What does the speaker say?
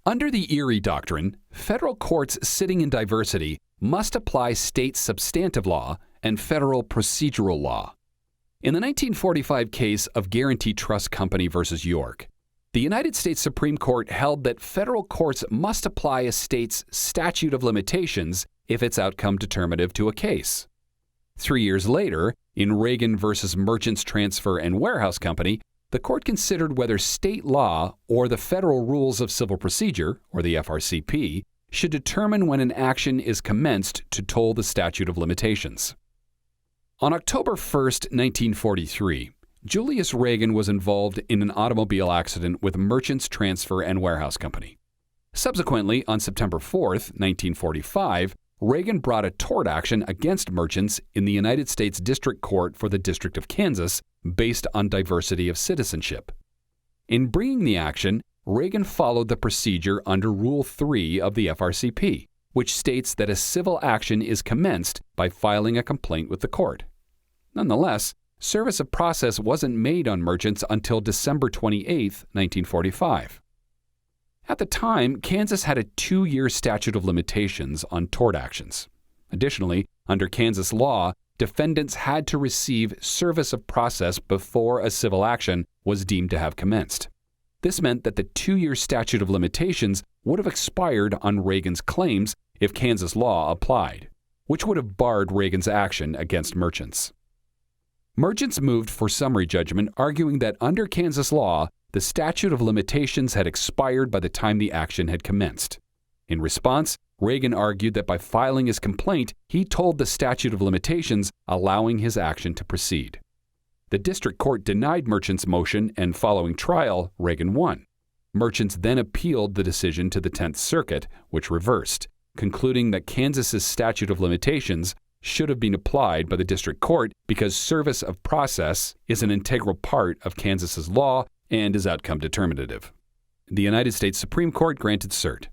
Under the Erie Doctrine, federal courts sitting in diversity must apply state substantive law and federal procedural law. In the 1945 case of Guarantee Trust Company v. York, the United States Supreme Court held that federal courts must apply a state's statute of limitations if its outcome determinative to a case. 3 years later, in Ragan v. Merchants Transfer and Warehouse Company, the court considered whether state law or the Federal Rules of Civil Procedure, or the FRCP, should determine when an action is commenced to toll the statute of limitations. On October 1, 1943, Julius Ragan was involved in an automobile accident with Merchants Transfer and Warehouse Company. Subsequently, on September 4, 1945, Ragan brought a tort action against Merchants in the United States District Court for the District of Kansas based on diversity of citizenship. In bringing the action, Ragan followed the procedure under Rule 3 of the FRCP, which states that a civil action is commenced by filing a complaint with the court. Nonetheless, service of process wasn't made on Merchants until December 28, 1945. At the time, Kansas had a 2-year statute of limitations on tort actions. Additionally, under Kansas law, defendants had to receive service of process before a civil action was deemed to have commenced. This meant that the 2-year statute of limitations would have expired on Ragan's claims if Kansas law applied, which would have barred Ragan's action against Merchants. Merchants moved for summary judgment, arguing that under Kansas law, the statute of limitations had expired by the time the action had commenced. In response, Ragan argued that by filing his complaint, he told the statute of limitations, allowing his action to proceed. The district court denied Merchants' motion, and following trial, Ragan won. Merchants then appealed the decision to the 10th Circuit, which reversed, concluding that Kansas's statute of limitations should have been applied by the district court because service of process is an integral part of Kansas's law and is outcome determinative. The United States Supreme Court granted cert.